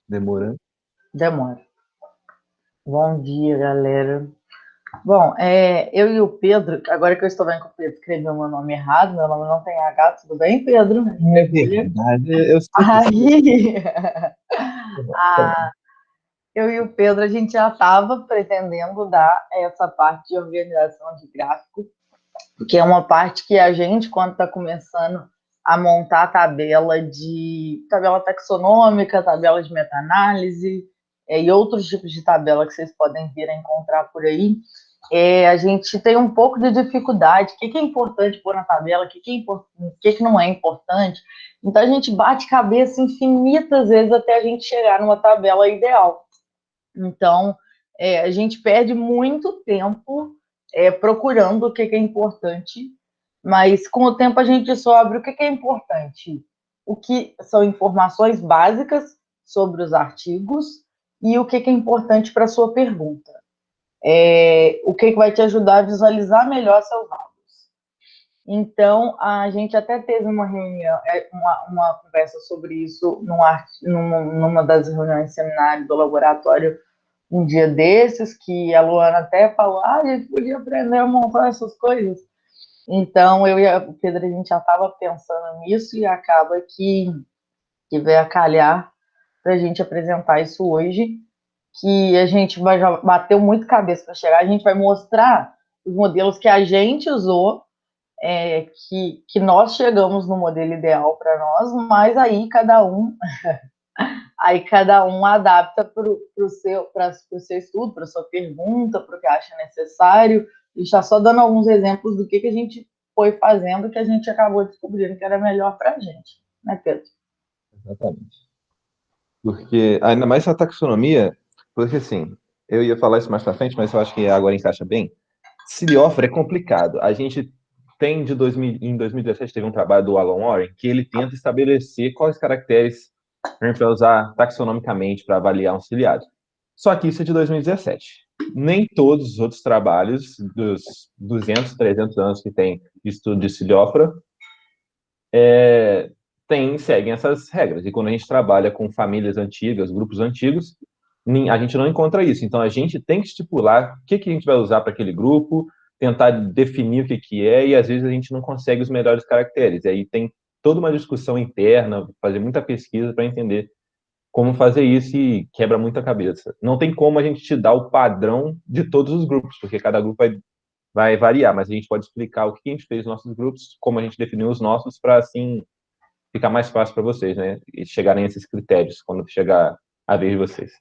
Demorando. Demora. Bom dia, galera. Bom, eu e o Pedro, agora que eu estou vendo que o Pedro escreveu meu nome errado, meu nome não tem H, tudo bem, Pedro? É verdade, eu sei que sim. Aí, eu e o Pedro, a gente já estava pretendendo dar essa parte de organização de gráfico, que é uma parte que a gente, quando está começando a montar a tabela taxonômica, tabela de meta-análise, e outros tipos de tabela que vocês podem vir a encontrar por aí, a gente tem um pouco de dificuldade. O que é importante pôr na tabela, o que não é importante. Então, a gente bate cabeça infinitas vezes até a gente chegar numa tabela ideal. Então, a gente perde muito tempo procurando o que é importante, mas com o tempo a gente descobre o que é importante. O que são informações básicas sobre os artigos e o que é importante para a sua pergunta. O que vai te ajudar a visualizar melhor seus dados. Então, a gente até teve uma reunião, uma conversa sobre isso numa das reuniões de seminário do laboratório um dia desses, que a Luana até falou, a gente podia aprender a montar essas coisas. Então, eu e o Pedro, a gente já estava pensando nisso e acaba que veio a calhar para a gente apresentar isso hoje, que a gente já bateu muito cabeça para chegar, a gente vai mostrar os modelos que a gente usou, que nós chegamos no modelo ideal para nós, mas aí cada um adapta para o seu estudo, para a sua pergunta, para o que acha necessário. E está só dando alguns exemplos do que a gente foi fazendo, que a gente acabou descobrindo que era melhor para a gente, né, Pedro? Exatamente. Porque, ainda mais essa taxonomia, porque assim, eu ia falar isso mais pra frente, mas eu acho que agora encaixa bem. Ciliófora é complicado. A gente tem em 2017 teve um trabalho do Alan Warren que ele tenta estabelecer quais caracteres a gente vai usar taxonomicamente para avaliar um ciliado. Só que isso é de 2017. Nem todos os outros trabalhos dos 200, 300 anos que tem de estudo de ciliófora seguem essas regras. E quando a gente trabalha com famílias antigas, grupos antigos, a gente não encontra isso. Então, a gente tem que estipular o que a gente vai usar para aquele grupo, tentar definir o que é, e às vezes a gente não consegue os melhores caracteres. E aí tem toda uma discussão interna, fazer muita pesquisa para entender como fazer isso e quebra muita cabeça. Não tem como a gente te dar o padrão de todos os grupos, porque cada grupo vai variar, mas a gente pode explicar o que a gente fez nos nossos grupos, como a gente definiu os nossos, para assim ficar mais fácil para vocês, né? E chegarem a esses critérios quando chegar a vez de vocês.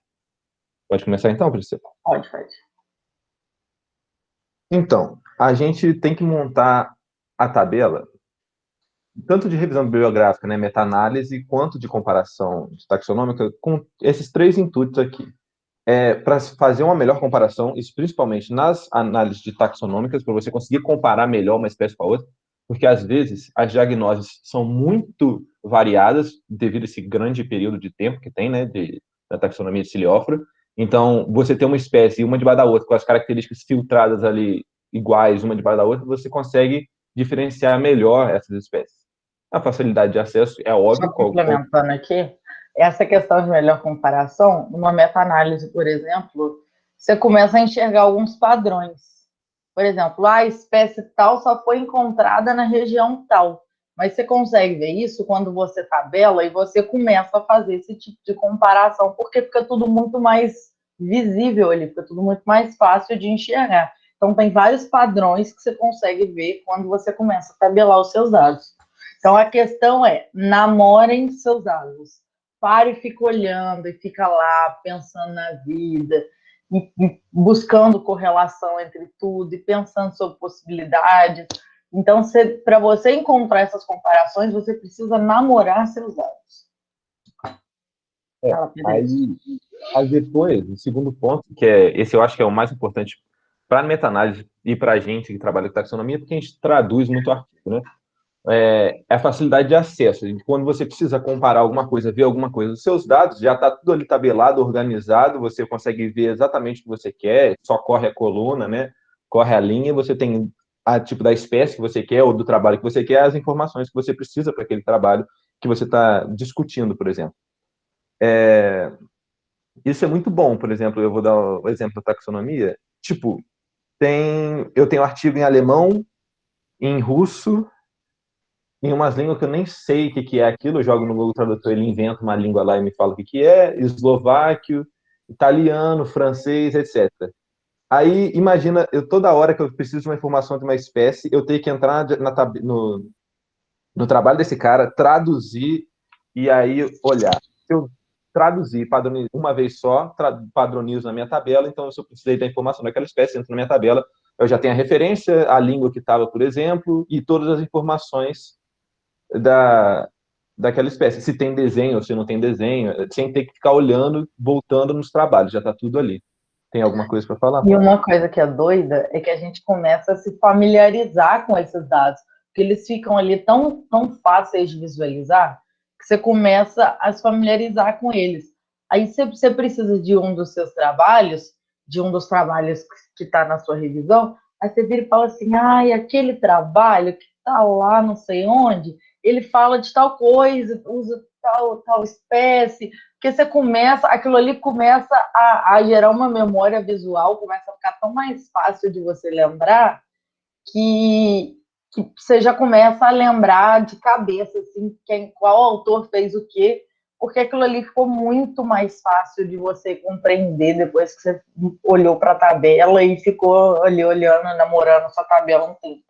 Pode começar então, Priscila? Pode, pode. Então, a gente tem que montar a tabela, tanto de revisão bibliográfica, né, meta-análise, quanto de comparação taxonômica, com esses três intuitos aqui. Para fazer uma melhor comparação, isso principalmente nas análises de taxonômicas, para você conseguir comparar melhor uma espécie com a outra, porque às vezes as diagnoses são muito variadas devido a esse grande período de tempo que tem, né, da taxonomia de Ciliófora. Então, você ter uma espécie uma debaixo da outra, com as características filtradas ali iguais uma debaixo da outra, você consegue diferenciar melhor essas espécies. A facilidade de acesso é Só óbvio. complementando aqui, essa questão de melhor comparação, numa meta-análise, por exemplo, você começa a enxergar alguns padrões. Por exemplo, a espécie tal só foi encontrada na região tal. Mas você consegue ver isso quando você tabela e você começa a fazer esse tipo de comparação, porque fica tudo muito mais visível ali, fica tudo muito mais fácil de enxergar. Então, tem vários padrões que você consegue ver quando você começa a tabelar os seus dados. Então, a questão é, namorem seus dados. Pare e fica olhando, e fica lá, pensando na vida, e buscando correlação entre tudo, e pensando sobre possibilidades. Então, para você encontrar essas comparações, você precisa namorar seus dados. Fala, Pedro. Aí depois, o segundo ponto, que é esse eu acho que é o mais importante para a meta-análise e para a gente que trabalha com taxonomia, porque a gente traduz muito artigo, né? É a facilidade de acesso. Quando você precisa comparar alguma coisa, ver alguma coisa, os seus dados já está tudo ali tabelado, organizado, você consegue ver exatamente o que você quer, só corre a coluna, né? Corre a linha, você tem a tipo da espécie que você quer ou do trabalho que você quer, as informações que você precisa para aquele trabalho que você está discutindo, por exemplo. Isso é muito bom, por exemplo, eu vou dar o exemplo da taxonomia. Tipo, eu tenho artigo em alemão, em russo, em umas línguas que eu nem sei o que que é aquilo, eu jogo no Google Tradutor, ele inventa uma língua lá e me fala o que que é, eslováquio, italiano, francês, etc. Aí, imagina, eu toda hora que eu preciso de uma informação de uma espécie, eu tenho que entrar no trabalho desse cara, traduzir e aí olhar. Se eu traduzir uma vez só, padronizo na minha tabela, então se eu precisei da informação daquela espécie, entro na minha tabela, eu já tenho a referência, a língua que estava, por exemplo, e todas as informações da, daquela espécie. Se tem desenho ou se não tem desenho, sem ter que ficar olhando, voltando nos trabalhos, já está tudo ali. Tem alguma coisa para falar? E uma coisa que é doida é que a gente começa a se familiarizar com esses dados, porque eles ficam ali tão fáceis de visualizar, que você começa a se familiarizar com eles. Aí você precisa de um dos seus trabalhos, de um dos trabalhos que está na sua revisão, aí você vira e fala assim, ai, aquele trabalho que está lá não sei onde, ele fala de tal coisa, usa tal espécie, porque você começa, aquilo ali começa a gerar uma memória visual, começa a ficar tão mais fácil de você lembrar, que, que você já começa a lembrar de cabeça, assim, qual autor fez o quê, porque aquilo ali ficou muito mais fácil de você compreender depois que você olhou para a tabela e ficou ali olhando, namorando sua tabela um tempo.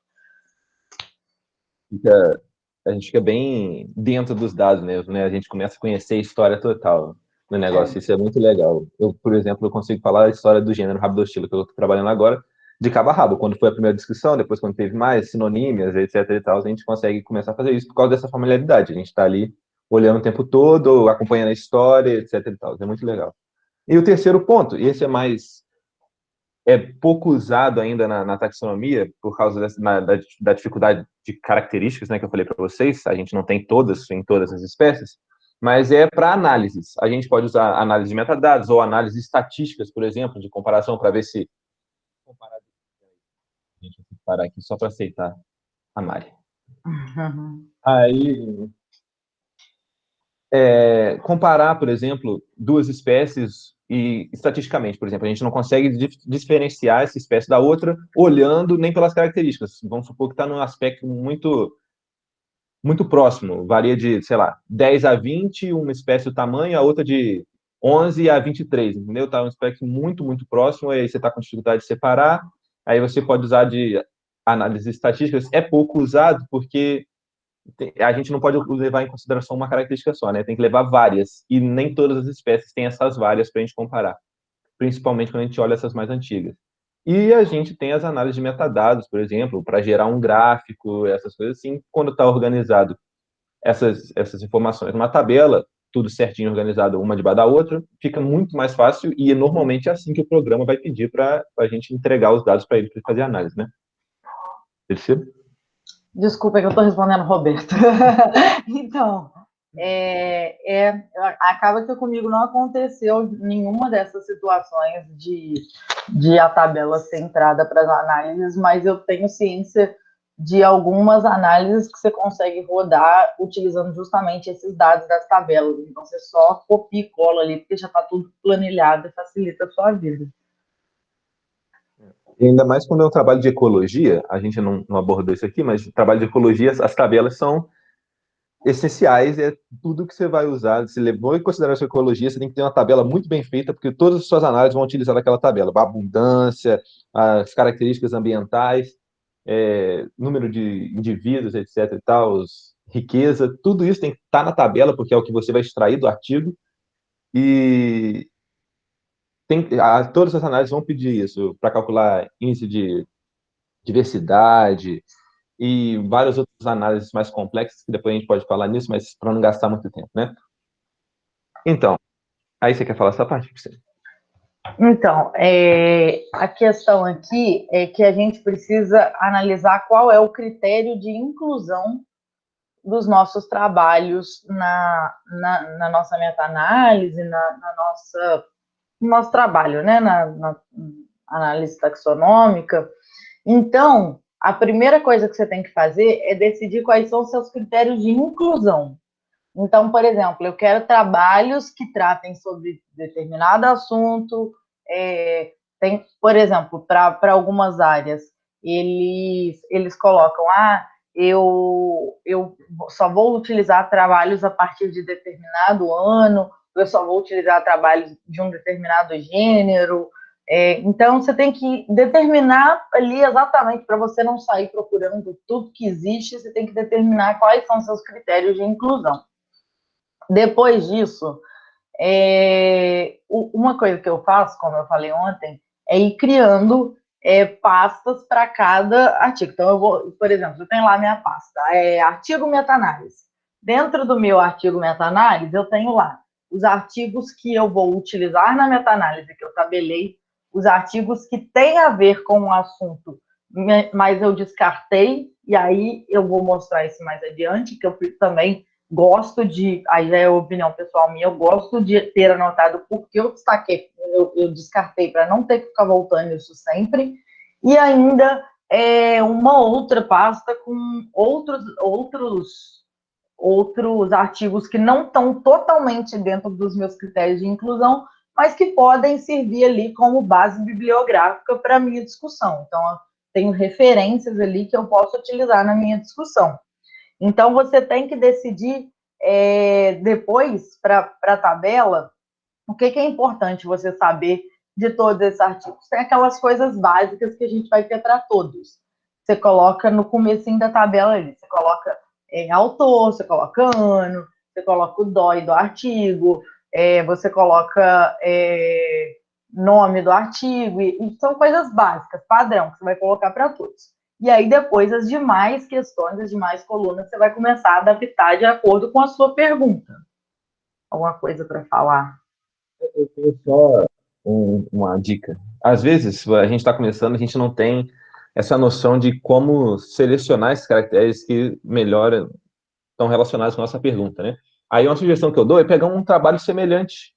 A gente fica bem dentro dos dados mesmo, né? A gente começa a conhecer a história total do negócio. Isso é muito legal. Eu, por exemplo, eu consigo falar a história do gênero Rabdostila, que eu estou trabalhando agora, de cabo a rabo. Quando foi a primeira descrição, depois quando teve mais, sinonímias, etc e tal, a gente consegue começar a fazer isso por causa dessa familiaridade. A gente está ali olhando o tempo todo, acompanhando a história, etc e tal. É muito legal. E o terceiro ponto, e esse é pouco usado ainda na taxonomia, por causa da dificuldade de características, né, que eu falei para vocês, a gente não tem todas em todas as espécies, mas é para análises. A gente pode usar análise de metadados ou análises estatísticas, por exemplo, de comparação, para ver se. Gente, vou parar aqui só para aceitar a Mari. Uhum. Aí, comparar, por exemplo, duas espécies e estatisticamente, por exemplo, a gente não consegue diferenciar essa espécie da outra olhando nem pelas características. Vamos supor que está num aspecto muito próximo, varia de, sei lá, 10 a 20, uma espécie do tamanho, a outra de 11 a 23, entendeu? Está um espectro muito próximo, aí você está com dificuldade de separar, aí você pode usar de análises estatísticas, é pouco usado porque a gente não pode levar em consideração uma característica só, né? Tem que levar várias, e nem todas as espécies têm essas várias para a gente comparar, principalmente quando a gente olha essas mais antigas. E a gente tem as análises de metadados, por exemplo, para gerar um gráfico, essas coisas assim, quando está organizado essas informações numa tabela, tudo certinho organizado, uma debaixo da outra, fica muito mais fácil e normalmente é assim que o programa vai pedir para a gente entregar os dados para ele para fazer análise, né? Percebe? Desculpa, é que eu estou respondendo, Roberto. Então, acaba que comigo não aconteceu nenhuma dessas situações de a tabela ser entrada para as análises, mas eu tenho ciência de algumas análises que você consegue rodar utilizando justamente esses dados das tabelas. Então, você só copia e cola ali, porque já está tudo planilhado e facilita a sua vida. E ainda mais quando é um trabalho de ecologia, a gente não abordou isso aqui, mas trabalho de ecologia, as tabelas são essenciais, é tudo que você vai usar. Se levou em consideração a ecologia, você tem que ter uma tabela muito bem feita, porque todas as suas análises vão utilizar aquela tabela. A abundância, as características ambientais, número de indivíduos, etc. e tal, riqueza, tudo isso tem que estar na tabela, porque é o que você vai extrair do artigo. E todas as análises vão pedir isso para calcular índice de diversidade e várias outras análises mais complexas, que depois a gente pode falar nisso, mas para não gastar muito tempo, né? Então, aí você quer falar essa parte? Então, a questão aqui é que a gente precisa analisar qual é o critério de inclusão dos nossos trabalhos na nossa meta-análise, no nosso trabalho, né, na análise taxonômica. Então, a primeira coisa que você tem que fazer é decidir quais são os seus critérios de inclusão. Então, por exemplo, eu quero trabalhos que tratem sobre determinado assunto. Tem, por exemplo, para algumas áreas, eles colocam, eu só vou utilizar trabalhos a partir de determinado ano, eu só vou utilizar trabalhos de um determinado gênero. Então, você tem que determinar ali exatamente, para você não sair procurando tudo que existe, você tem que determinar quais são seus critérios de inclusão. Depois disso, uma coisa que eu faço, como eu falei ontem, é ir criando pastas para cada artigo. Então, eu vou, por exemplo, eu tenho lá minha pasta, artigo meta-análise. Dentro do meu artigo meta-análise, eu tenho lá os artigos que eu vou utilizar na meta-análise, que eu tabelei, os artigos que têm a ver com o assunto, mas eu descartei, e aí eu vou mostrar isso mais adiante, que eu também gosto de, aí já é opinião pessoal minha, eu gosto de ter anotado porque eu destaquei, eu descartei para não ter que ficar voltando isso sempre, e ainda uma outra pasta com outros artigos que não estão totalmente dentro dos meus critérios de inclusão, mas que podem servir ali como base bibliográfica para a minha discussão. Então, eu tenho referências ali que eu posso utilizar na minha discussão. Então, você tem que decidir depois, para a tabela, o que é importante você saber de todos esses artigos. Tem aquelas coisas básicas que a gente vai ter para todos. Você coloca no comecinho da tabela ali, você coloca autor, você coloca ano, você coloca o DOI do artigo, você coloca nome do artigo, e são coisas básicas, padrão, que você vai colocar para todos. E aí, depois, as demais questões, as demais colunas, você vai começar a adaptar de acordo com a sua pergunta. Alguma coisa para falar? Eu tenho só uma dica. Às vezes, a gente está começando, a gente não tem essa noção de como selecionar esses caracteres que melhor estão relacionados com a nossa pergunta, né? Aí uma sugestão que eu dou é pegar um trabalho semelhante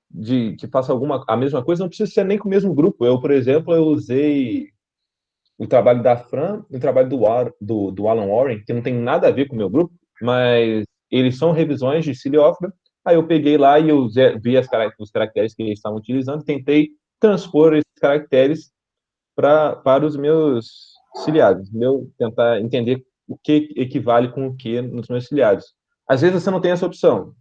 de que faça a mesma coisa, não precisa ser nem com o mesmo grupo. Eu, por exemplo, eu usei o trabalho da Fran e o trabalho do Alan Warren, que não tem nada a ver com o meu grupo, mas eles são revisões de Ciliófora. Aí eu peguei lá e eu vi os caracteres que eles estavam utilizando, tentei transpor esses caracteres para os meus ciliados, entendeu? Tentar entender o que equivale com o que nos meus ciliados. Às vezes você não tem essa opção.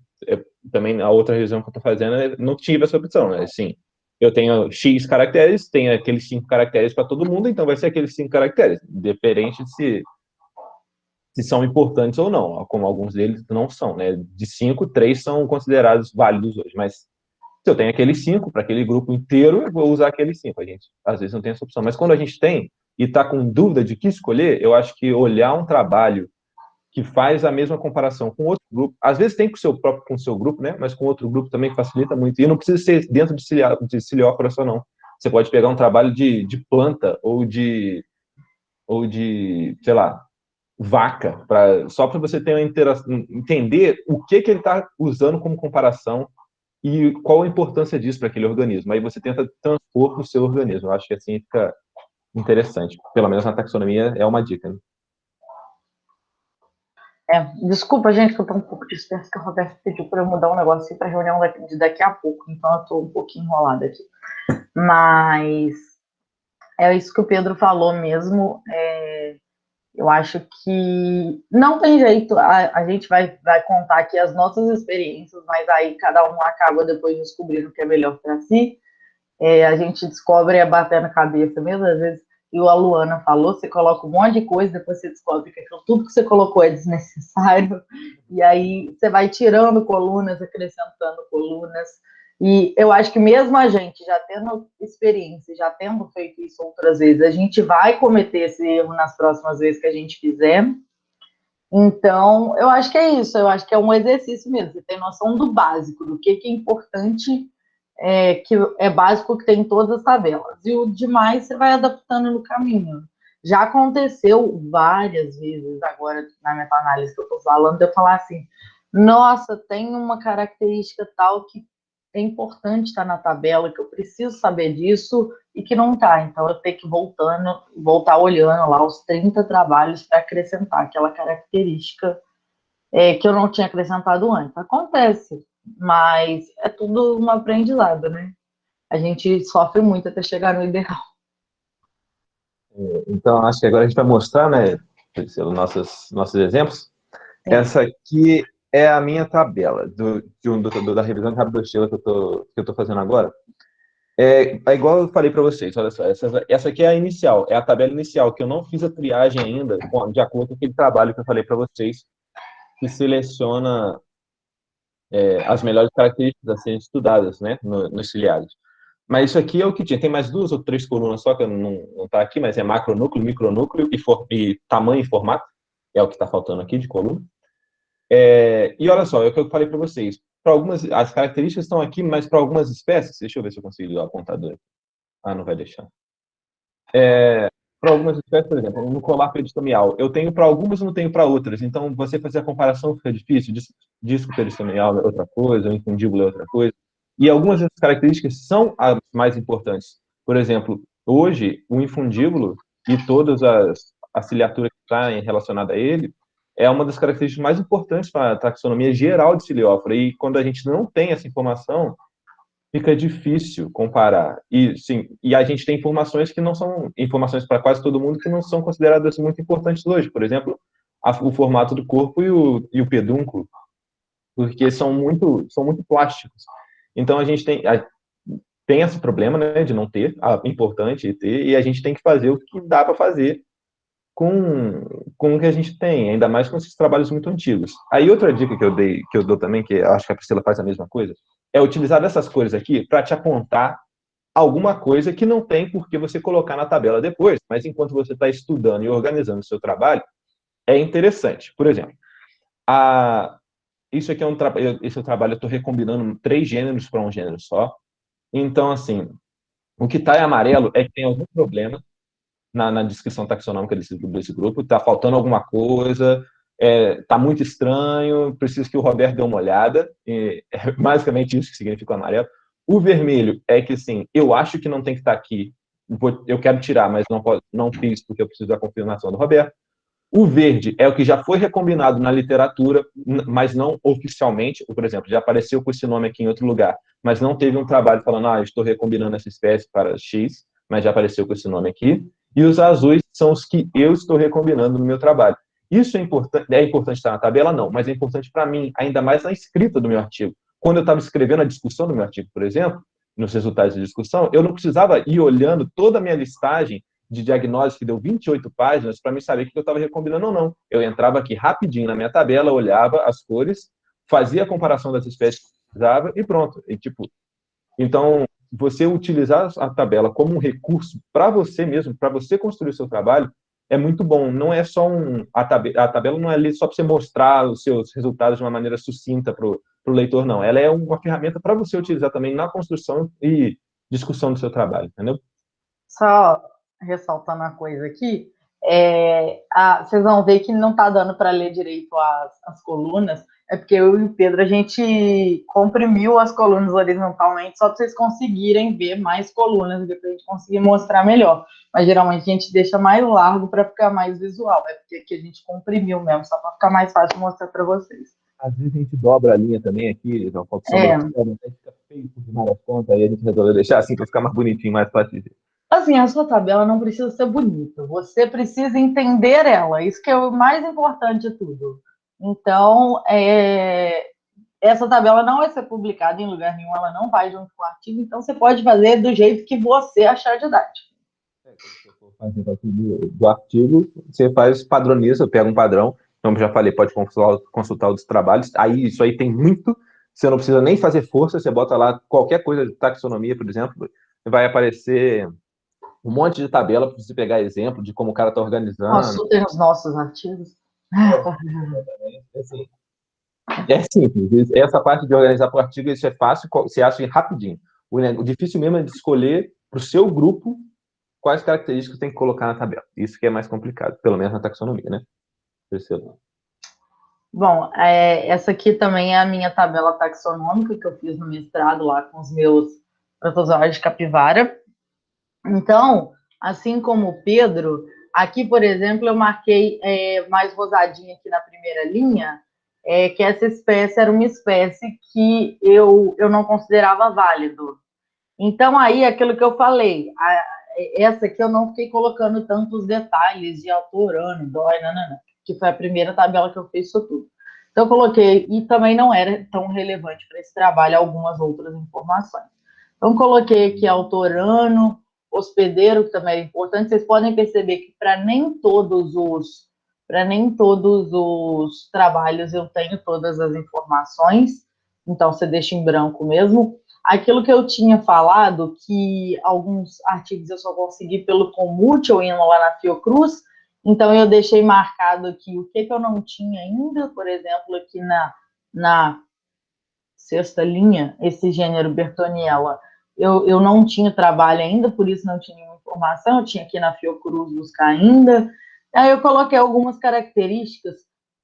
Também a outra revisão que eu estou fazendo, não tive essa opção, né? Assim, eu tenho X caracteres, tenho aqueles 5 caracteres para todo mundo, então vai ser aqueles 5 caracteres, independente de se são importantes ou não, como alguns deles não são, né? De 5, 3 são considerados válidos hoje, mas se eu tenho aqueles 5 para aquele grupo inteiro, eu vou usar aqueles 5. A gente às vezes não tem essa opção, mas quando a gente tem e está com dúvida de que escolher, eu acho que olhar um trabalho que faz a mesma comparação com outro grupo, às vezes tem com o seu grupo, né? Mas com outro grupo também facilita muito. E não precisa ser dentro de ciliófora só, não. Você pode pegar um trabalho de planta ou de, sei lá, vaca, só para você ter uma interação, entender o que ele está usando como comparação e qual a importância disso para aquele organismo. Aí você tenta transpor para o seu organismo. Eu acho que assim fica interessante. Pelo menos na taxonomia é uma dica, né? Desculpa, gente, que eu tô um pouco dispersa, que o Roberto pediu para eu mudar um negócio para a reunião de daqui a pouco, então eu tô um pouquinho enrolada aqui. Mas é isso que o Pedro falou mesmo. Eu acho que não tem jeito, a gente vai contar aqui as nossas experiências, mas aí cada um acaba depois descobrindo o que é melhor para si. A gente descobre batendo a cabeça mesmo, às vezes, e a Luana falou, você coloca um monte de coisa, depois você descobre que tudo que você colocou é desnecessário, e aí você vai tirando colunas, acrescentando colunas, e eu acho que mesmo a gente já tendo experiência, já tendo feito isso outras vezes, a gente vai cometer esse erro nas próximas vezes que a gente fizer. Então, eu acho que é isso, eu acho que é um exercício mesmo, você tem noção do básico, do que é importante, que é básico, que tem em todas as tabelas. E o demais você vai adaptando no caminho. Já aconteceu várias vezes agora na meta-análise que eu estou falando, de eu falar assim, nossa, tem uma característica tal que é importante estar na tabela, que eu preciso saber disso e que não está. Então, eu tenho que voltar olhando lá os 30 trabalhos para acrescentar aquela característica que eu não tinha acrescentado antes. Acontece, mas é tudo um aprendizado, né? A gente sofre muito até chegar no ideal. Então, acho que agora a gente vai mostrar, né, pelos nossos exemplos. Sim. Essa aqui é a minha tabela da revisão de rápido estilo que eu tô fazendo agora. É igual eu falei para vocês, olha só, essa aqui é a inicial, é a tabela inicial, que eu não fiz a triagem ainda, de acordo com aquele trabalho que eu falei para vocês, que seleciona as melhores características a serem estudadas, né, nos ciliados. Mas isso aqui é o que tinha. Tem mais 2 ou 3 colunas só, que não está aqui, mas é macronúcleo, micronúcleo e tamanho e formato. É o que está faltando aqui de coluna. E olha só, é o que eu falei para vocês. Para algumas, as características estão aqui, mas para algumas espécies, deixa eu ver se eu consigo ligar o apontador. Ah, não vai deixar. Para algumas espécies, por exemplo, no colar peristamial, eu tenho para algumas e não tenho para outras. Então, você fazer a comparação fica difícil. Disco peristamial é outra coisa, o infundíbulo é outra coisa. E algumas dessas características são as mais importantes. Por exemplo, hoje, o infundíbulo e todas a ciliatura que está relacionada a ele é uma das características mais importantes para a taxonomia geral de ciliófora. E quando a gente não tem essa informação, fica difícil comparar. E sim, e a gente tem informações que não são informações para quase todo mundo que não são consideradas muito importantes hoje. Por exemplo, o formato do corpo e o pedúnculo, porque são muito plásticos. Então a gente tem esse problema, né, de não ter, é importante ter, e a gente tem que fazer o que dá para fazer com o que a gente tem, ainda mais com esses trabalhos muito antigos. Aí outra dica que eu dou também, que eu acho que a Priscila faz a mesma coisa, é utilizar dessas cores aqui para te apontar alguma coisa que não tem por que você colocar na tabela depois, mas enquanto você está estudando e organizando o seu trabalho, é interessante. Por exemplo, isso aqui esse trabalho eu estou recombinando 3 gêneros para um gênero só. Então, assim, o que está em amarelo é que tem algum problema na descrição taxonômica desse grupo, está faltando alguma coisa, está muito estranho, preciso que o Roberto dê uma olhada, é basicamente isso que significa o amarelo. O vermelho é que, assim, eu acho que não tem que estar aqui, eu quero tirar, mas não fiz porque eu preciso da confirmação do Roberto. O verde é o que já foi recombinado na literatura, mas não oficialmente. Por exemplo, já apareceu com esse nome aqui em outro lugar, mas não teve um trabalho falando, estou recombinando essa espécie para X, mas já apareceu com esse nome aqui. E os azuis são os que eu estou recombinando no meu trabalho. Isso é importante estar na tabela? Não, mas é importante para mim, ainda mais na escrita do meu artigo. Quando eu estava escrevendo a discussão do meu artigo, por exemplo, nos resultados da discussão, eu não precisava ir olhando toda a minha listagem de diagnóstico que deu 28 páginas para me saber o que eu estava recombinando ou não. Eu entrava aqui rapidinho na minha tabela, olhava as cores, fazia a comparação das espécies que eu precisava e pronto. Então, você utilizar a tabela como um recurso para você mesmo, para você construir o seu trabalho, é muito bom. Não é só a tabela não é ali só para você mostrar os seus resultados de uma maneira sucinta para o leitor, não. Ela é uma ferramenta para você utilizar também na construção e discussão do seu trabalho, entendeu? Só ressaltando uma coisa aqui, vocês vão ver que não está dando para ler direito as colunas, é porque eu e o Pedro, a gente comprimiu as colunas horizontalmente só para vocês conseguirem ver mais colunas e depois a gente conseguir mostrar melhor. Mas geralmente a gente deixa mais largo para ficar mais visual, é porque aqui a gente comprimiu mesmo, só para ficar mais fácil mostrar para vocês. Às vezes a gente dobra a linha também aqui, uma opção da opção, fica feio por demais as contas, aí a gente resolveu deixar assim para ficar mais bonitinho, mais fácil de ver. Assim, a sua tabela não precisa ser bonita, você precisa entender ela, isso que é o mais importante de tudo. Então, essa tabela não vai ser publicada em lugar nenhum, ela não vai junto com o artigo, então você pode fazer do jeito que você achar didático. Quando você for fazer do artigo, você padroniza, pega um padrão, como já falei, pode consultar os trabalhos, aí isso aí tem muito, você não precisa nem fazer força, você bota lá qualquer coisa de taxonomia, por exemplo, vai aparecer um monte de tabela para você pegar exemplo de como o cara está organizando. Consultem os nossos artigos. Assim, é simples. Essa parte de organizar por artigo, isso é fácil, você acha rapidinho. O difícil mesmo é de escolher para o seu grupo quais características tem que colocar na tabela. Isso que é mais complicado, pelo menos na taxonomia, né? Percebo. Bom, essa aqui também é a minha tabela taxonômica que eu fiz no mestrado lá com os meus protozoários de capivara. Então, assim como o Pedro, aqui, por exemplo, eu marquei mais rosadinha aqui na primeira linha, que essa espécie era uma espécie que eu não considerava válido. Então, aí, aquilo que eu falei, essa aqui eu não fiquei colocando tantos detalhes de autor, ano, dói, nanana, que foi a primeira tabela que eu fiz isso tudo. Então, eu coloquei, e também não era tão relevante para esse trabalho algumas outras informações. Então, coloquei aqui autor, ano, hospedeiro, que também é importante. Vocês podem perceber que para nem todos os trabalhos eu tenho todas as informações, então você deixa em branco mesmo. Aquilo que eu tinha falado, que alguns artigos eu só consegui pelo Comute ou indo lá na Fiocruz, então eu deixei marcado aqui o que eu não tinha ainda, por exemplo, aqui na sexta linha, esse gênero Bertoniella, eu não tinha trabalho ainda, por isso não tinha nenhuma informação, eu tinha aqui na Fiocruz buscar ainda. Aí eu coloquei algumas características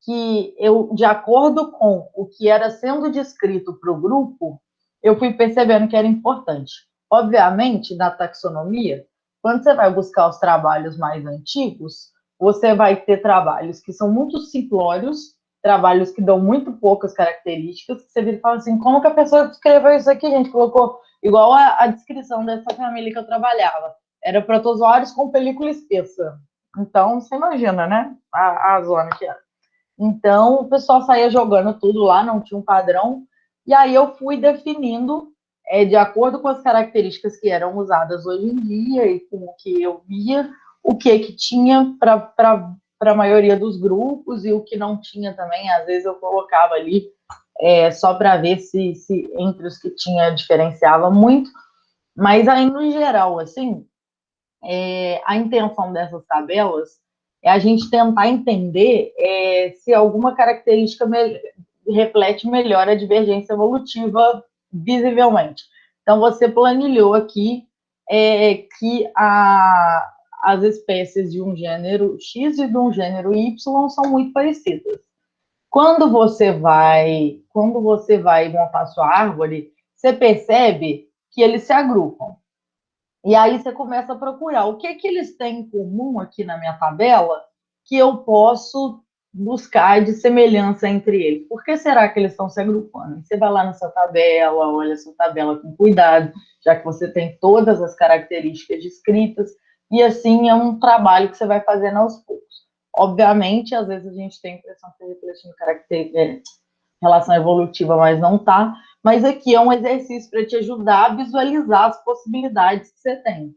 que eu, de acordo com o que era sendo descrito para o grupo, eu fui percebendo que era importante. Obviamente, na taxonomia, quando você vai buscar os trabalhos mais antigos, você vai ter trabalhos que são muito simplórios, trabalhos que dão muito poucas características, que você vira e fala assim, como que a pessoa escreveu isso aqui, gente? Colocou igual a descrição dessa família que eu trabalhava. Era protozoários com película espessa. Então, você imagina, né? A zona que era. Então, o pessoal saía jogando tudo lá, não tinha um padrão. E aí eu fui definindo, de acordo com as características que eram usadas hoje em dia e com o que eu via, o que tinha para a maioria dos grupos e o que não tinha também. Às vezes eu colocava ali só para ver se entre os que tinha diferenciava muito. Mas aí, no geral, assim, a intenção dessas tabelas é a gente tentar entender se alguma característica reflete melhor a divergência evolutiva visivelmente. Então, você planilhou aqui que as espécies de um gênero X e de um gênero Y são muito parecidas. Quando você vai montar sua árvore, você percebe que eles se agrupam. E aí você começa a procurar o que eles têm em comum aqui na minha tabela que eu posso buscar de semelhança entre eles. Por que será que eles estão se agrupando? Você vai lá nessa tabela, olha essa tabela com cuidado, já que você tem todas as características descritas, e assim é um trabalho que você vai fazendo aos poucos. Obviamente, às vezes a gente tem a impressão que está refletindo relação evolutiva, mas não está. Mas aqui é um exercício para te ajudar a visualizar as possibilidades que você tem.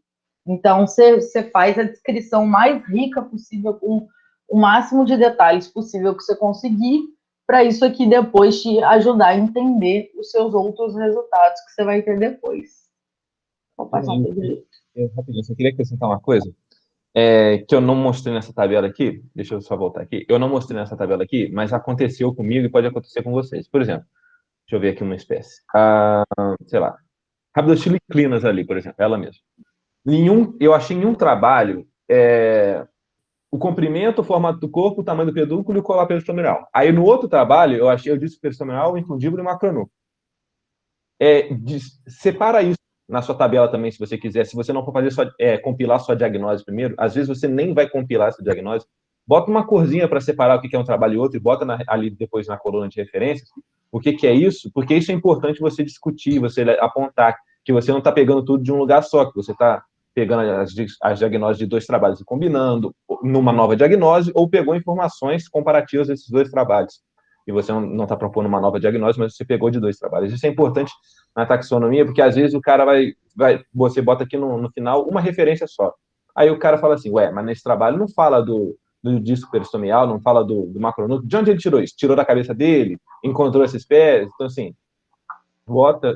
Então, você faz a descrição mais rica possível, com o máximo de detalhes possível que você conseguir, para isso aqui depois te ajudar a entender os seus outros resultados que você vai ter depois. Vou passar para o Rapidinho, só queria acrescentar uma coisa. Que eu não mostrei nessa tabela aqui, deixa eu só voltar aqui, eu não mostrei nessa tabela aqui, mas aconteceu comigo e pode acontecer com vocês. Por exemplo, deixa eu ver aqui uma espécie. Sei lá, Rhabdothyliclinas ali, por exemplo, ela mesma. Eu achei em um trabalho o comprimento, o formato do corpo, o tamanho do pedúnculo e o colar periostomial. Aí no outro trabalho, eu achei o disco periostomial, o infundíbulo e o macronúcleo. Separa isso na sua tabela também, se você quiser. Se você não for fazer compilar sua diagnose primeiro, às vezes você nem vai compilar essa diagnose. Bota uma corzinha para separar o que é um trabalho e outro e bota ali depois na coluna de referências o que é isso, porque isso é importante você discutir, você apontar que você não está pegando tudo de um lugar só, que você está pegando as diagnoses de dois trabalhos e combinando numa nova diagnose, ou pegou informações comparativas desses dois trabalhos. E você não está propondo uma nova diagnose, mas você pegou de dois trabalhos. Isso é importante na taxonomia, porque às vezes o cara você bota aqui no final uma referência só. Aí o cara fala assim, mas nesse trabalho não fala do disco peristomial, não fala do macronúcleo. De onde ele tirou isso? Tirou da cabeça dele? Encontrou essa espécie? Então, assim, bota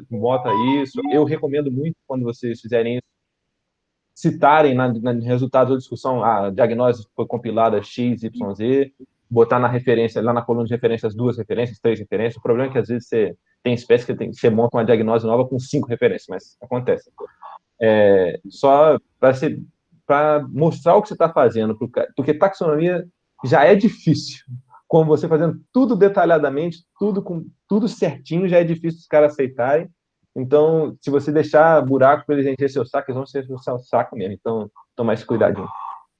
isso. Eu recomendo muito, quando vocês fizerem isso, citarem no resultado da discussão, a diagnose foi compilada X, Y, Z, botar na referência, lá na coluna de referências, 2 referências, 3 referências. O problema é que às vezes você tem espécie que você monta uma diagnose nova com 5 referências, mas acontece. Só para mostrar o que você está fazendo, porque taxonomia já é difícil. Com você fazendo tudo detalhadamente, tudo certinho, já é difícil os caras aceitarem. Então, se você deixar buraco para eles encher seu saco, eles vão encher seu saco mesmo. Então, toma esse cuidadinho.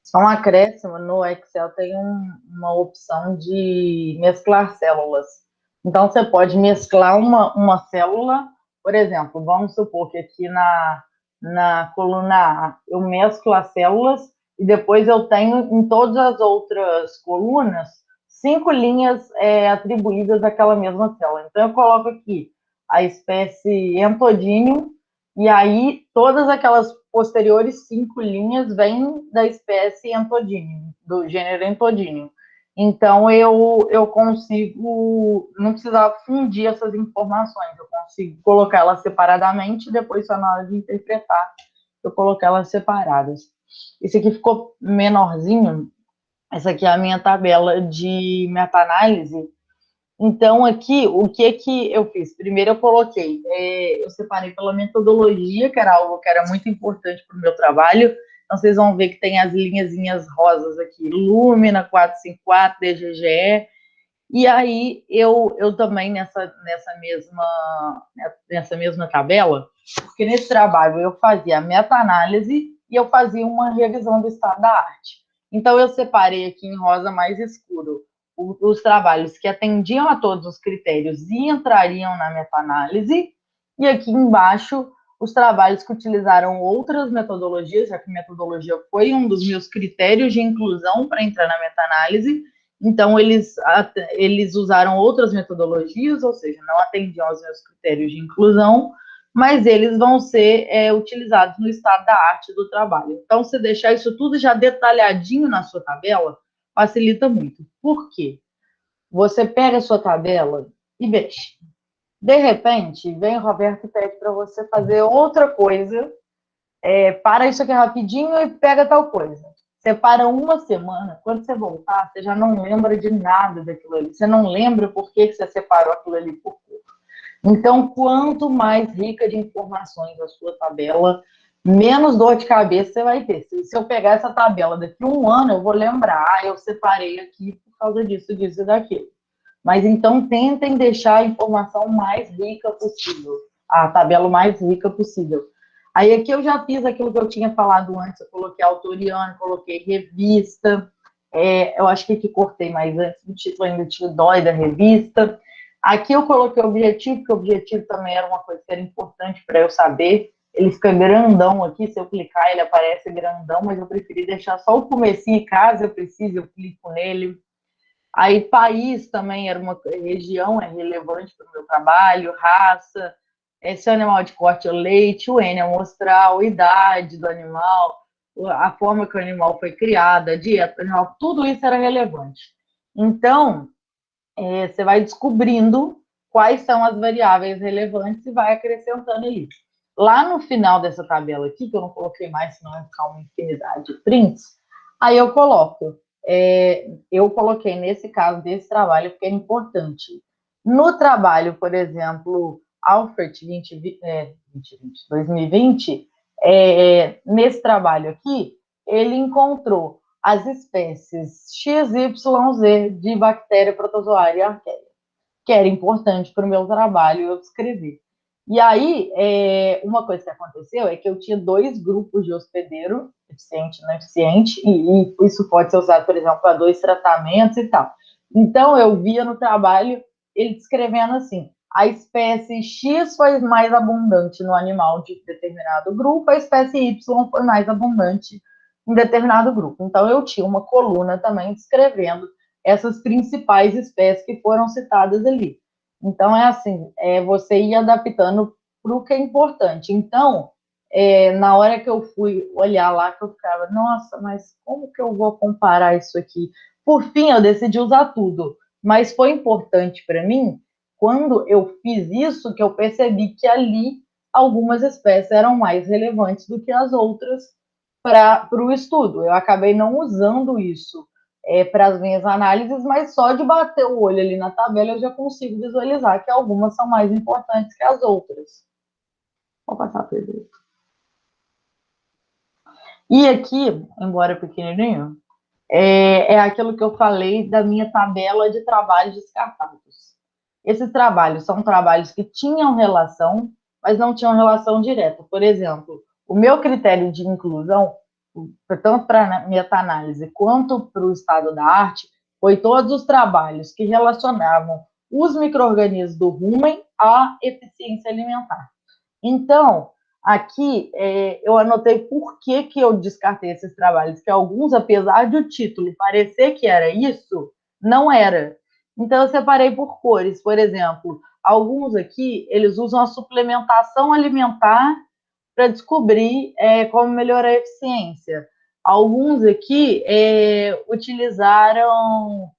Só um acréscimo, no Excel tem uma opção de mesclar células. Então, você pode mesclar uma célula, por exemplo, vamos supor que aqui na coluna A eu mesclo as células e depois eu tenho em todas as outras colunas 5 linhas atribuídas àquela mesma célula. Então, eu coloco aqui a espécie Entodinium, e aí todas aquelas posteriores 5 linhas vêm da espécie Entodinium, do gênero Entodinium. Então, eu consigo, não precisar fundir essas informações, eu consigo colocar elas separadamente e depois, só na hora de interpretar, eu colocar elas separadas. Esse aqui ficou menorzinho, essa aqui é a minha tabela de meta-análise. Então, aqui, o que eu fiz? Primeiro, eu coloquei, eu separei pela metodologia, que era algo que era muito importante para o meu trabalho. Então, vocês vão ver que tem as linhazinhas rosas aqui, Lumina, 454, DGGE. E aí, eu também, nessa mesma tabela, porque nesse trabalho eu fazia a meta-análise e eu fazia uma revisão do estado da arte. Então, eu separei aqui em rosa mais escuro os trabalhos que atendiam a todos os critérios e entrariam na meta-análise, e aqui embaixo os trabalhos que utilizaram outras metodologias, já que metodologia foi um dos meus critérios de inclusão para entrar na meta-análise. Então, eles usaram outras metodologias, ou seja, não atendiam aos meus critérios de inclusão, mas eles vão ser utilizados no estado da arte do trabalho. Então, se deixar isso tudo já detalhadinho na sua tabela, facilita muito. Por quê? Você pega a sua tabela e mexe. De repente, vem o Roberto e pede para você fazer outra coisa, para isso aqui rapidinho e pega tal coisa. Você para uma semana, quando você voltar, você já não lembra de nada daquilo ali. Você não lembra por que você separou aquilo ali por cor. Então, quanto mais rica de informações a sua tabela, menos dor de cabeça você vai ter. Se eu pegar essa tabela daqui a um ano, eu vou lembrar, eu separei aqui por causa disso, disso e daquilo. Mas então tentem deixar a informação mais rica possível, a tabela mais rica possível. Aí aqui eu já fiz aquilo que eu tinha falado antes, eu coloquei autoriano, coloquei revista, eu acho que aqui cortei mais antes, o título ainda tinha dói da revista. Aqui eu coloquei objetivo, porque o objetivo também era uma coisa que era importante para eu saber. Ele fica grandão aqui, se eu clicar ele aparece grandão, mas eu preferi deixar só o comecinho, caso eu precise, eu clico nele. Aí país também era uma região, é relevante para o meu trabalho, raça, se o animal de corte é leite, o N amostral, idade do animal, a forma que o animal foi criado, a dieta do animal, tudo isso era relevante. Então, você vai descobrindo quais são as variáveis relevantes e vai acrescentando ali. Lá no final dessa tabela aqui, que eu não coloquei mais, senão vai ficar uma infinidade de prints, aí eu coloco. Eu coloquei nesse caso desse trabalho porque é importante. No trabalho, por exemplo, Alfred 2020, nesse trabalho aqui, ele encontrou as espécies XYZ de bactéria protozoária arqueia, que era importante para o meu trabalho eu escrever. E aí, uma coisa que aconteceu é que eu tinha 2 grupos de hospedeiro, eficiente e não eficiente, e isso pode ser usado, por exemplo, para 2 tratamentos e tal. Então, eu via no trabalho ele descrevendo assim, a espécie X foi mais abundante no animal de determinado grupo, a espécie Y foi mais abundante em determinado grupo. Então, eu tinha uma coluna também descrevendo essas principais espécies que foram citadas ali. Então, é assim, você ir adaptando para o que é importante. Então, na hora que eu fui olhar lá, que eu ficava, nossa, mas como que eu vou comparar isso aqui? Por fim, eu decidi usar tudo. Mas foi importante para mim, quando eu fiz isso, que eu percebi que ali algumas espécies eram mais relevantes do que as outras para o estudo. Eu acabei não usando isso para as minhas análises, mas só de bater o olho ali na tabela eu já consigo visualizar que algumas são mais importantes que as outras. Vou passar para ele. E aqui, embora pequenininho, é aquilo que eu falei da minha tabela de trabalhos descartados. Esses trabalhos são trabalhos que tinham relação, mas não tinham relação direta. Por exemplo, o meu critério de inclusão tanto para a meta-análise quanto para o estado da arte, foi todos os trabalhos que relacionavam os micro-organismos do rumen à eficiência alimentar. Então, aqui eu anotei por que eu descartei esses trabalhos, que alguns, apesar de o título parecer que era isso, não era. Então, eu separei por cores. Por exemplo, alguns aqui, eles usam a suplementação alimentar para descobrir como melhorar a eficiência. Alguns aqui utilizaram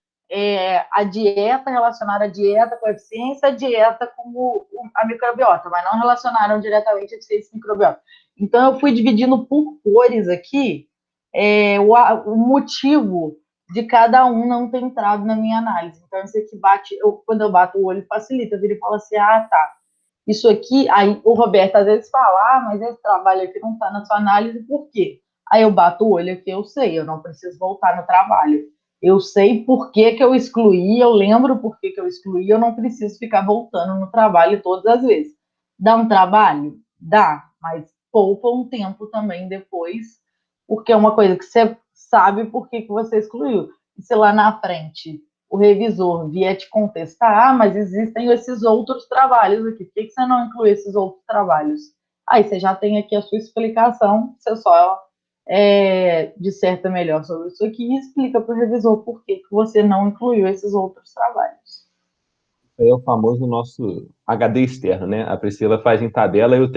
a dieta, relacionaram a dieta com a eficiência, a dieta com a microbiota, mas não relacionaram diretamente a eficiência e microbiota. Então, eu fui dividindo por cores aqui o motivo de cada um não ter entrado na minha análise. Então, isso aqui quando eu bato o olho, facilita. Eu viro e falo assim, tá, isso aqui, aí o Roberto às vezes fala, mas esse trabalho aqui não está na sua análise, por quê? Aí eu bato o olho aqui, eu sei, eu não preciso voltar no trabalho. Eu sei por que eu excluí, eu lembro por que eu excluí, eu não preciso ficar voltando no trabalho todas as vezes. Dá um trabalho? Dá, mas poupa um tempo também depois, porque é uma coisa que você sabe por que você excluiu. E se lá na frente o revisor vier te contestar, mas existem esses outros trabalhos aqui, por que você não inclui esses outros trabalhos? Aí você já tem aqui a sua explicação, você só disserta melhor sobre isso aqui e explica para o revisor por que você não incluiu esses outros trabalhos. É o famoso nosso HD externo, né? A Priscila faz em tabela, eu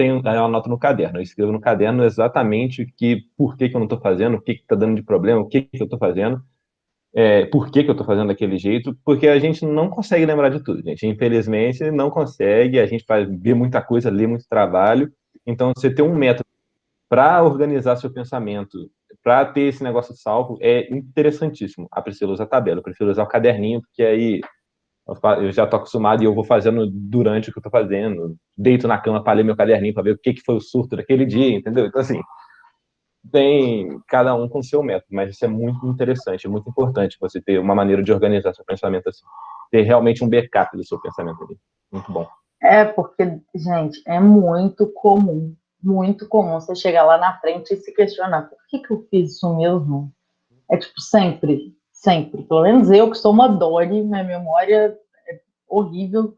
anoto no caderno. Eu escrevo no caderno exatamente por que eu não estou fazendo, o que está dando de problema, o que eu estou fazendo, por que eu estou fazendo daquele jeito, porque a gente não consegue lembrar de tudo, gente. Infelizmente, não consegue, a gente vê muita coisa, lê muito trabalho. Então, você ter um método para organizar seu pensamento, para ter esse negócio salvo, é interessantíssimo. A Priscila usa a tabela, eu prefiro usar o caderninho, porque aí eu já estou acostumado e eu vou fazendo durante o que eu estou fazendo. Deito na cama para ler meu caderninho, para ver o que foi o surto daquele dia, entendeu? Então, assim, tem cada um com o seu método, mas isso é muito interessante, é muito importante você ter uma maneira de organizar seu pensamento assim. Ter realmente um backup do seu pensamento ali. Muito bom. Porque, gente, é muito comum você chegar lá na frente e se questionar por que eu fiz isso mesmo? É tipo, sempre, sempre. Pelo menos eu, que sou uma Dory, minha memória é horrível.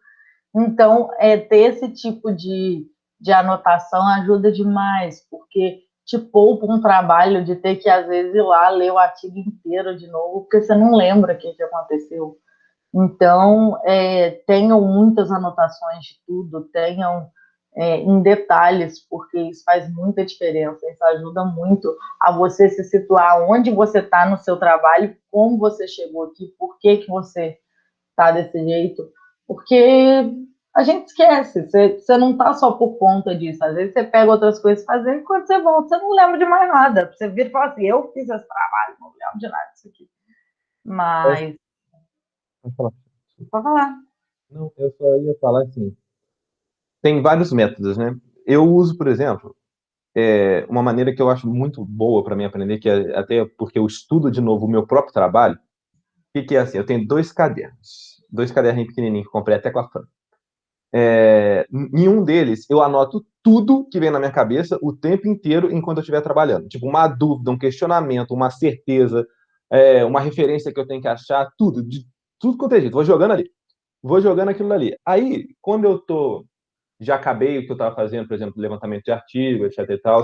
Então, ter esse tipo de anotação ajuda demais, porque te poupa um trabalho de ter que, às vezes, ir lá ler o artigo inteiro de novo, porque você não lembra o que aconteceu. Então, tenham muitas anotações de tudo, tenham em detalhes, porque isso faz muita diferença, isso ajuda muito a você se situar onde você está no seu trabalho, como você chegou aqui, por que você está desse jeito, porque a gente esquece, você não está só por conta disso, às vezes você pega outras coisas fazer e quando você volta, você não lembra de mais nada, você vira e fala assim, eu fiz esse trabalho, não lembro de nada disso aqui, mas pode falar. Não, eu só ia falar assim. Tem vários métodos, né? Eu uso, por exemplo, uma maneira que eu acho muito boa para mim aprender, que é até porque eu estudo de novo o meu próprio trabalho. O que é assim? Eu tenho dois caderninhos pequenininhos que eu comprei até com a Fran. Em um deles, eu anoto tudo que vem na minha cabeça o tempo inteiro enquanto eu estiver trabalhando. Tipo, uma dúvida, um questionamento, uma certeza, uma referência que eu tenho que achar, tudo quanto é jeito. Vou jogando ali. Vou jogando aquilo ali. Aí, quando já acabei o que eu estava fazendo, por exemplo, levantamento de artigo, etc e tal,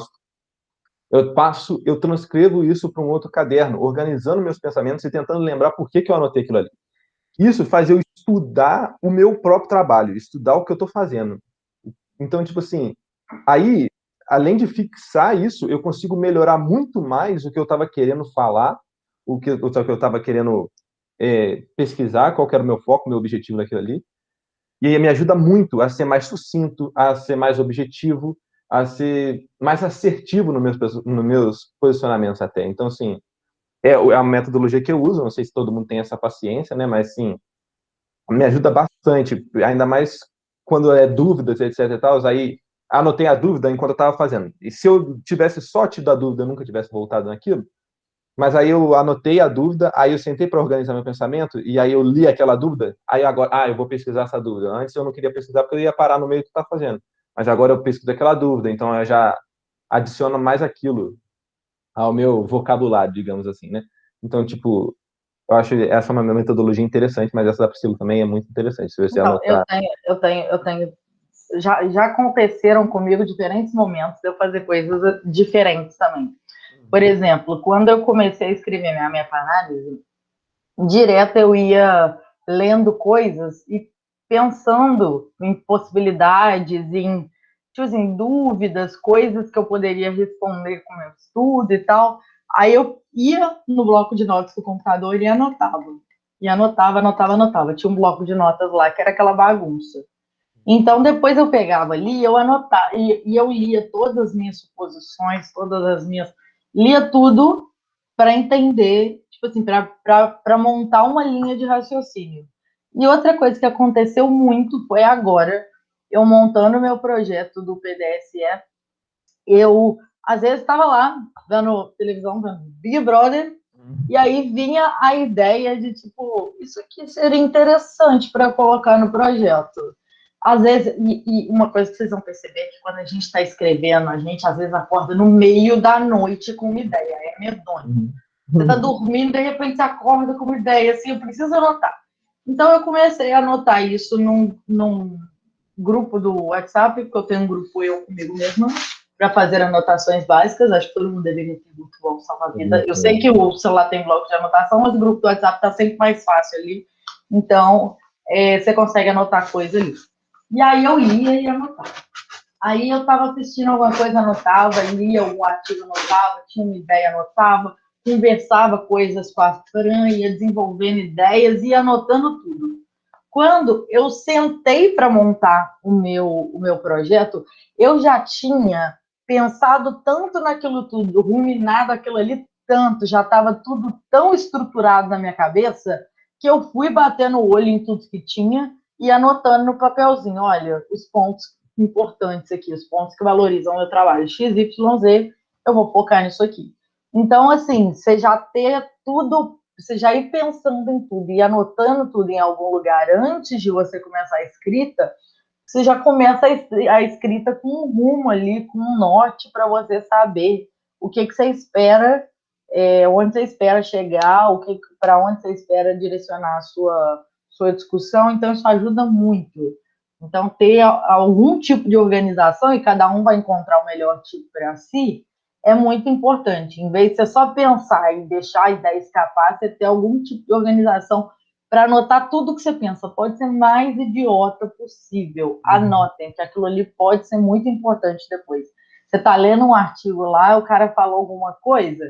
eu transcrevo isso para um outro caderno, organizando meus pensamentos e tentando lembrar por que eu anotei aquilo ali. Isso faz eu estudar o meu próprio trabalho, estudar o que eu estou fazendo. Então, tipo assim, aí, além de fixar isso, eu consigo melhorar muito mais o que eu estava querendo falar, o que eu estava querendo pesquisar, qual que era o meu foco, o meu objetivo naquilo ali. E aí me ajuda muito a ser mais sucinto, a ser mais objetivo, a ser mais assertivo nos meus posicionamentos até. Então, assim, é a metodologia que eu uso, não sei se todo mundo tem essa paciência, né? Mas, sim, me ajuda bastante, ainda mais quando é dúvidas, etc e tal, aí anotei a dúvida enquanto eu estava fazendo. E se eu tivesse só tido a dúvida, eu nunca tivesse voltado naquilo, mas aí eu anotei a dúvida, aí eu sentei para organizar meu pensamento, e aí eu li aquela dúvida, aí agora, eu vou pesquisar essa dúvida. Antes eu não queria pesquisar porque eu ia parar no meio do que está fazendo. Mas agora eu pesquiso aquela dúvida, então eu já adiciono mais aquilo ao meu vocabulário, digamos assim, né? Então, tipo, eu acho essa uma metodologia interessante, mas essa da Priscila também é muito interessante. Se você Então, anotar. eu tenho, já aconteceram comigo diferentes momentos de eu fazer coisas diferentes também. Por exemplo, quando eu comecei a escrever minha meta-análise, direto eu ia lendo coisas e pensando em possibilidades, tipo assim, dúvidas, coisas que eu poderia responder com o meu estudo e tal. Aí eu ia no bloco de notas do computador e anotava. E anotava. Tinha um bloco de notas lá que era aquela bagunça. Então, depois eu pegava ali, eu anotava, e eu lia todas as minhas suposições, todas as minhas. Lia tudo para entender, tipo assim, para montar uma linha de raciocínio. E outra coisa que aconteceu muito foi agora, eu montando meu projeto do PDSE, eu às vezes estava lá vendo televisão, vendo Big Brother, e aí vinha a ideia de tipo, isso aqui seria interessante para colocar no projeto. Às vezes, e uma coisa que vocês vão perceber é que quando a gente está escrevendo, a gente às vezes acorda no meio da noite com uma ideia, é medonho. Você está dormindo, de repente você acorda com uma ideia, assim, eu preciso anotar. Então eu comecei a anotar isso num grupo do WhatsApp, porque eu tenho um grupo eu comigo mesma, para fazer anotações básicas. Acho que todo mundo deveria ter grupo do Salva-Vida. Eu sei que o celular tem bloco de anotação, mas o grupo do WhatsApp está sempre mais fácil ali. Então, você consegue anotar coisa ali. E aí eu lia e anotava. Aí eu estava assistindo alguma coisa, anotava, lia algum artigo, anotava, tinha uma ideia, anotava, conversava coisas com a Fran, ia desenvolvendo ideias e anotando tudo. Quando eu sentei para montar o meu projeto, eu já tinha pensado tanto naquilo tudo, ruminado aquilo ali tanto, já estava tudo tão estruturado na minha cabeça, que eu fui batendo o olho em tudo que tinha e anotando no papelzinho, olha, os pontos importantes aqui, os pontos que valorizam o meu trabalho, X, Y, Z, eu vou focar nisso aqui. Então, assim, você já ter tudo, você já ir pensando em tudo e anotando tudo em algum lugar antes de você começar a escrita, você já começa a escrita com um rumo ali, com um norte para você saber o que você espera, onde você espera chegar, para onde você espera direcionar a sua discussão. Então, isso ajuda muito. Então, ter algum tipo de organização, e cada um vai encontrar o melhor tipo para si, é muito importante. Em vez de você só pensar e deixar a ideia escapar, você ter algum tipo de organização para anotar tudo que você pensa. Pode ser mais idiota possível. Anotem, que aquilo ali pode ser muito importante depois. Você está lendo um artigo lá, o cara falou alguma coisa,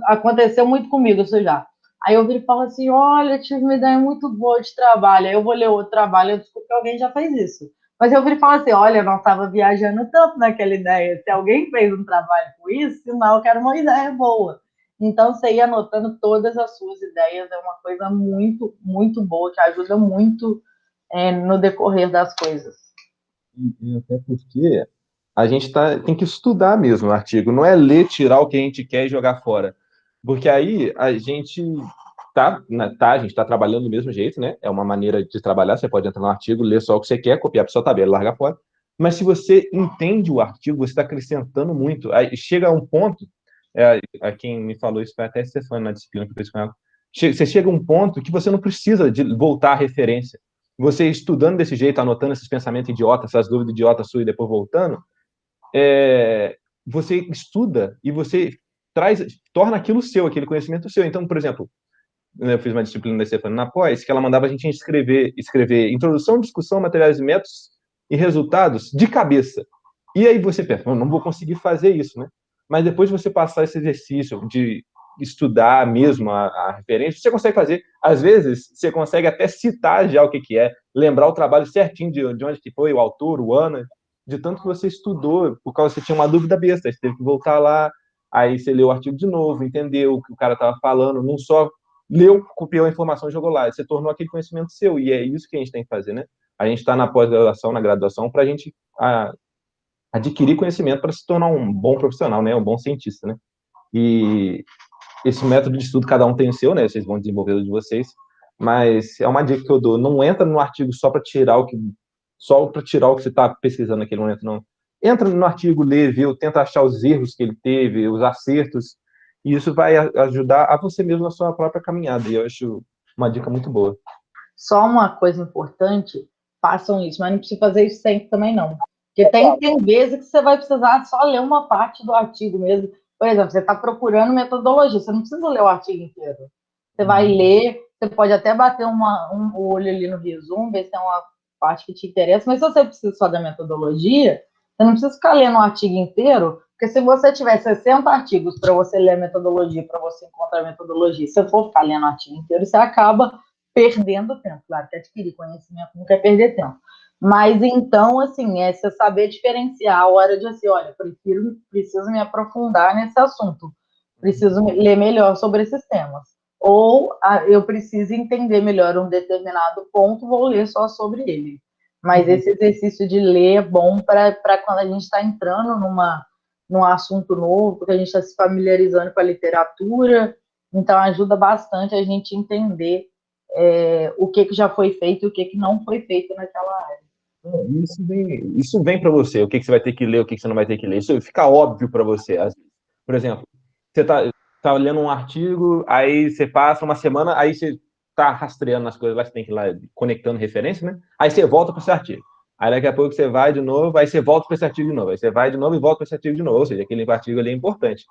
aconteceu muito comigo isso já. Aí eu viro e falo assim, olha, tive uma ideia muito boa de trabalho. Aí eu vou ler outro trabalho, eu descubro que alguém já fez isso. Mas eu viro e falo assim, olha, eu não estava viajando tanto naquela ideia. Se alguém fez um trabalho com isso, sinal que era uma ideia boa. Então, você ir anotando todas as suas ideias é uma coisa muito, muito boa, que ajuda muito no decorrer das coisas. E até porque a gente tem que estudar mesmo o artigo, não é ler, tirar o que a gente quer e jogar fora. Porque aí a gente a gente está trabalhando do mesmo jeito, né? É uma maneira de trabalhar, você pode entrar no artigo, ler só o que você quer, copiar para sua tabela, largar fora. Mas se você entende o artigo, você está acrescentando muito. Aí chega a um ponto, a quem me falou isso foi até a Stefania na disciplina que eu fiz com ela, você chega a um ponto que você não precisa de voltar à referência. Você estudando desse jeito, anotando esses pensamentos idiotas, essas dúvidas idiotas suas e depois voltando, você estuda e você torna aquilo seu, aquele conhecimento seu. Então, por exemplo, eu fiz uma disciplina da Stefania na pós, que ela mandava a gente escrever introdução, discussão, materiais e métodos e resultados de cabeça. E aí você pensa, não vou conseguir fazer isso, né? Mas depois de você passar esse exercício de estudar mesmo a referência, você consegue fazer. Às vezes, você consegue até citar já o que é, lembrar o trabalho certinho de onde que foi, o autor, o ano, de tanto que você estudou, por causa que você tinha uma dúvida besta, aí você teve que voltar lá, aí você leu o artigo de novo, entendeu o que o cara estava falando, não só leu, copiou a informação e jogou lá. Você tornou aquele conhecimento seu, e é isso que a gente tem que fazer, né? A gente está na pós-graduação, na graduação, para a gente adquirir conhecimento para se tornar um bom profissional, né? Um bom cientista, né? E esse método de estudo, cada um tem o seu, né? Vocês vão desenvolver o de vocês, mas é uma dica que eu dou. Não entra no artigo só para tirar o que você está pesquisando naquele momento, não. Entra no artigo, lê, vê, tenta achar os erros que ele teve, os acertos, e isso vai ajudar a você mesmo na sua própria caminhada, e eu acho uma dica muito boa. Só uma coisa importante, façam isso, mas não precisa fazer isso sempre também, não. Porque tem vezes que você vai precisar só ler uma parte do artigo mesmo. Por exemplo, você está procurando metodologia, você não precisa ler o artigo inteiro. Você vai ler, você pode até bater um olho ali no resumo, ver se tem uma parte que te interessa, mas se você precisa só da metodologia, você não precisa ficar lendo o artigo inteiro, porque se você tiver 60 artigos para você ler a metodologia, para você encontrar a metodologia, se você for ficar lendo o artigo inteiro, você acaba perdendo tempo. Claro que adquirir conhecimento não quer perder tempo. Mas então, assim, é você saber diferenciar a hora de assim, olha, preciso me aprofundar nesse assunto, preciso ler melhor sobre esses temas. Ou eu preciso entender melhor um determinado ponto, vou ler só sobre ele. Mas esse exercício de ler é bom para quando a gente está entrando num assunto novo, porque a gente está se familiarizando com a literatura, então ajuda bastante a gente entender o que já foi feito e o que não foi feito naquela área. Isso vem para você, o que você vai ter que ler, o que você não vai ter que ler. Isso fica óbvio para você. Por exemplo, você tá lendo um artigo, aí você passa uma semana, aí você tá rastreando as coisas lá, você tem que ir lá conectando referência, né? Aí você volta para esse artigo. Aí daqui a pouco você vai de novo, aí você volta para esse artigo de novo. Aí você vai de novo e volta para esse artigo de novo. Ou seja, aquele artigo ali é importante.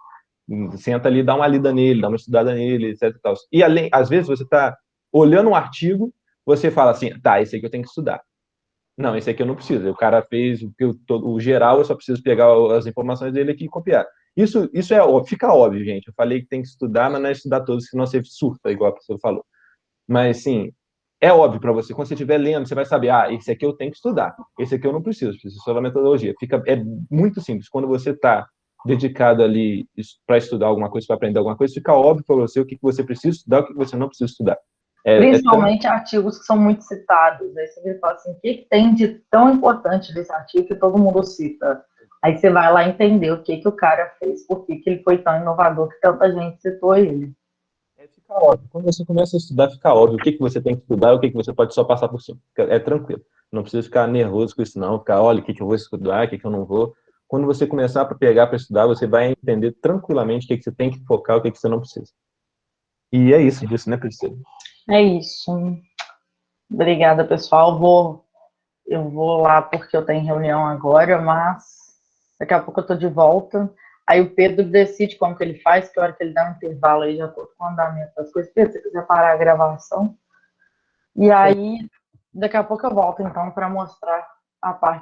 Senta ali, dá uma lida nele, dá uma estudada nele, etc. E além, às vezes você tá olhando um artigo, você fala assim, tá, esse aqui eu tenho que estudar. Não, esse aqui eu não preciso. O cara fez o geral, eu só preciso pegar as informações dele aqui e copiar. Isso fica óbvio, gente. Eu falei que tem que estudar, mas não é estudar todos, senão você surta, igual a pessoa falou. Mas, sim, é óbvio para você. Quando você estiver lendo, você vai saber, esse aqui eu tenho que estudar. Esse aqui eu não preciso só da metodologia. É muito simples. Quando você está dedicado ali para estudar alguma coisa, para aprender alguma coisa, fica óbvio para você o que você precisa estudar, o que você não precisa estudar. Principalmente artigos que são muito citados. Aí você fala assim, o que tem de tão importante desse artigo que todo mundo cita? Aí você vai lá entender o que o cara fez, por que ele foi tão inovador que tanta gente citou ele. Fica óbvio. Quando você começa a estudar, fica óbvio o que você tem que estudar e o que você pode só passar por cima. É tranquilo. Não precisa ficar nervoso com isso, não. Ficar, olha, o que eu vou estudar, o que eu não vou. Quando você começar a pegar para estudar, você vai entender tranquilamente o que você tem que focar, o que você não precisa. E é isso, né, Priscila? É isso. Obrigada, pessoal. Eu vou lá porque eu tenho reunião agora, mas daqui a pouco eu tô de volta. Aí o Pedro decide como que ele faz, que hora que ele dá um intervalo aí, já tô com o andamento das coisas. Pedro, se você quiser parar a gravação. E aí, daqui a pouco eu volto, então, para mostrar a parte